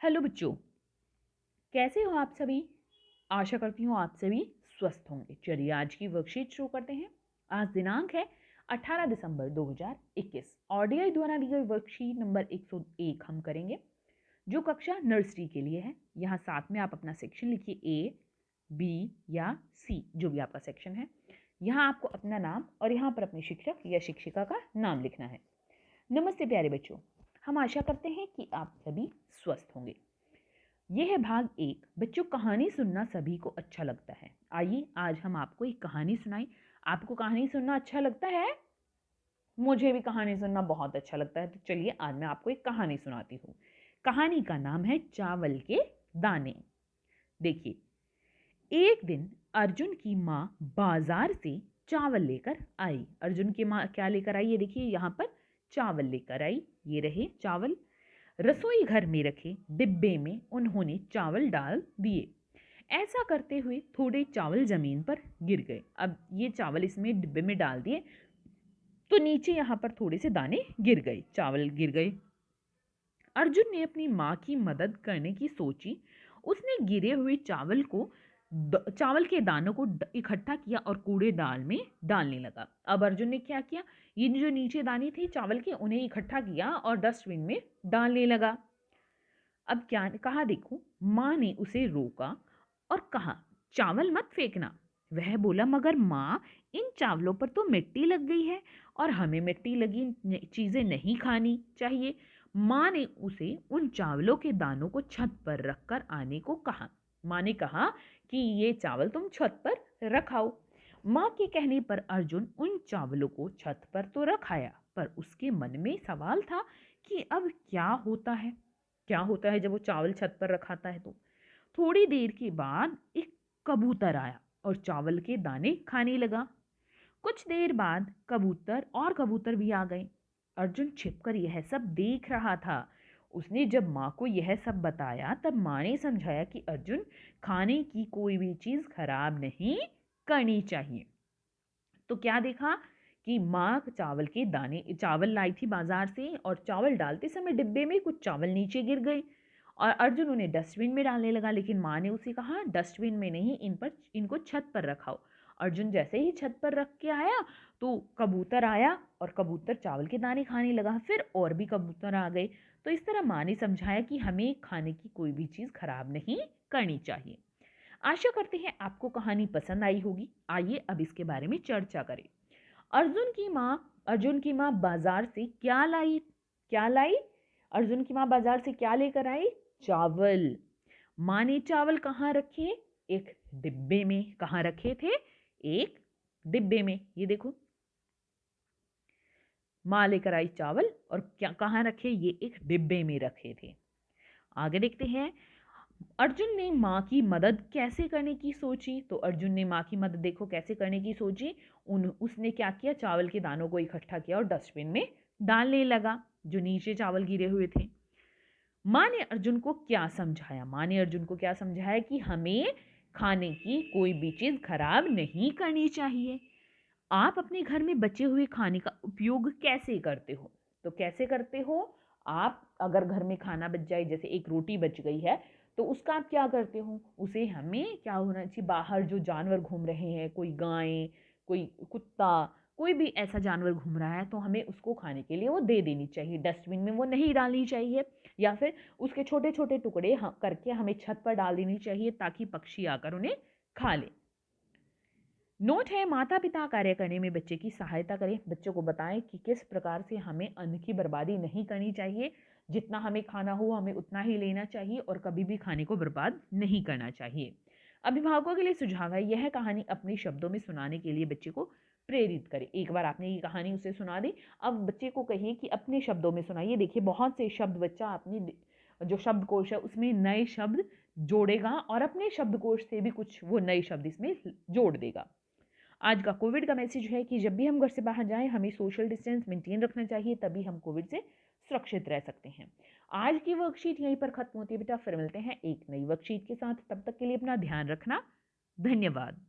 Hello बच्चों, कैसे हो आप सभी। आशा करती हूँ आप सभी स्वस्थ होंगे। चलिए आज की वर्कशीट शुरू करते हैं। आज दिनांक है 18 दिसंबर 2021। आरडीआई द्वारा दी गई वर्कशीट नंबर 101 हम करेंगे, जो कक्षा नर्सरी के लिए है। यहाँ साथ में आप अपना सेक्शन लिखिए, ए, बी या सी, जो भी आपका सेक्शन है। यहाँ आपको अपना नाम और यहाँ पर अपने शिक्षक या शिक्षिका का नाम लिखना है। नमस्ते प्यारे बच्चों, हम आशा करते हैं कि आप सभी स्वस्थ होंगे। यह है भाग 1। बच्चों, कहानी सुनना सभी को अच्छा लगता है। आइए आज हम आपको एक कहानी सुनाएं। आपको कहानी सुनना अच्छा लगता है? मुझे भी कहानी सुनना बहुत अच्छा लगता है। तो चलिए आज मैं आपको एक कहानी सुनाती हूँ। कहानी का नाम है चावल के दाने। देखिए, एक दिन अर्जुन की माँ बाजार से चावल लेकर आई। अर्जुन की माँ क्या लेकर आई? ये देखिए, यहाँ पर चावल लेकर आई। ये रहे चावल। रसोई घर में रखे डिब्बे में उन्होंने चावल डाल दिए। ऐसा करते हुए थोड़े चावल जमीन पर गिर गए। अब ये चावल इसमें डिब्बे में डाल दिए तो नीचे यहाँ पर थोड़े से दाने गिर गए, चावल गिर गए। अर्जुन ने अपनी माँ की मदद करने की सोची। उसने गिरे हुए चावल के दानों को इकट्ठा किया और कूड़ेदान में डालने लगा। अब अर्जुन ने क्या किया? ये जो नीचे दाने थे चावल के, उन्हें इकट्ठा किया और डस्टबिन में डालने लगा। अब क्या कहा देखो, माँ ने उसे रोका और कहा, चावल मत फेंकना। वह बोला, मगर माँ, इन चावलों पर तो मिट्टी लग गई है और हमें मिट्टी लगी चीजें नहीं खानी चाहिए। माँ ने उसे उन चावलों के दानों को छत पर रखकर आने को कहा। माँ ने कहा कि ये चावल तुम छत पर रखाओ। माँ के कहने पर अर्जुन उन चावलों को छत पर तो रखाया, पर उसके मन में सवाल था कि अब क्या होता है। क्या होता है जब वो चावल छत पर रखाता है तो? थोड़ी देर के बाद एक कबूतर आया और चावल के दाने खाने लगा। कुछ देर बाद कबूतर भी आ गए। अर्जुन छिपकर यह सब देख रहा था। उसने जब माँ को यह सब बताया तब माँ ने समझाया कि अर्जुन, खाने की कोई भी चीज खराब नहीं करनी चाहिए। तो क्या देखा कि माँ चावल लाई थी बाजार से और चावल डालते समय डिब्बे में कुछ चावल नीचे गिर गए और अर्जुन उन्हें डस्टबिन में डालने लगा। लेकिन माँ ने उसे कहा, डस्टबिन में नहीं, इनको छत पर रखाओ। अर्जुन जैसे ही छत पर रख के आया तो कबूतर आया और कबूतर चावल के दाने खाने लगा। फिर और भी कबूतर आ गए। तो इस तरह माँ ने समझाया कि हमें खाने की कोई भी चीज़ खराब नहीं करनी चाहिए। आशा करते हैं आपको कहानी पसंद आई होगी। आइए अब इसके बारे में चर्चा करें। अर्जुन की माँ बाजार से क्या लाई? क्या लाई? अर्जुन की माँ बाजार से क्या लेकर आई? चावल। माँ ने चावल कहाँ रखे? एक डिब्बे में। कहाँ रखे थे? एक डिब्बे में। ये देखो, माँ लेकर आई चावल और क्या कहाँ रखे? ये एक डिब्बे में रखे थे। आगे देखते हैं, अर्जुन ने माँ की मदद कैसे करने की सोची। तो अर्जुन ने माँ की मदद देखो कैसे करने की सोची। उसने क्या किया? चावल के दानों को इकट्ठा किया और डस्टबिन में डालने लगा जो नीचे चावल गिरे हुए थे। माँ ने अर्जुन को क्या समझाया? माँ ने अर्जुन को क्या समझाया कि हमें खाने की कोई भी चीज खराब नहीं करनी चाहिए। आप अपने घर में बचे हुए खाने का उपयोग कैसे करते हो? तो कैसे करते हो आप? अगर घर में खाना बच जाए, जैसे एक रोटी बच गई है, तो उसका आप क्या करते हो? उसे हमें क्या होना चाहिए, बाहर जो जानवर घूम रहे हैं, कोई गाय, कोई कुत्ता, कोई भी ऐसा जानवर घूम रहा है, तो हमें उसको खाने के लिए वो दे देनी चाहिए। डस्टबिन में वो नहीं डालनी चाहिए, या फिर उसके छोटे छोटे टुकड़े करके हमें छत पर डाल देनी चाहिए ताकि पक्षी आकर उन्हें खा ले। नोट है, माता पिता कार्य करने में बच्चे की सहायता करें। बच्चों को बताएं कि किस प्रकार से हमें अन्न की बर्बादी नहीं करनी चाहिए। जितना हमें खाना हो हमें उतना ही लेना चाहिए और कभी भी खाने को बर्बाद नहीं करना चाहिए। अभिभावकों के लिए सुझाव है, यह कहानी अपने शब्दों में सुनाने के लिए बच्चे को प्रेरित करें। एक बार आपने ये कहानी उसे सुना दी, अब बच्चे को कहिए कि अपने शब्दों में सुनाइए। देखिए, बहुत से शब्द बच्चा अपनी जो शब्दकोश है उसमें नए शब्द जोड़ेगा और अपने शब्दकोश से भी कुछ वो नए शब्द इसमें जोड़ देगा। आज का कोविड का मैसेज है कि जब भी हम घर से बाहर जाएं हमें सोशल डिस्टेंस मेंटेन रखना चाहिए, तभी हम कोविड से सुरक्षित रह सकते हैं। आज की वर्कशीट यहीं पर खत्म होती है बेटा, फिर मिलते हैं एक नई वर्कशीट के साथ। तब तक के लिए अपना ध्यान रखना। धन्यवाद।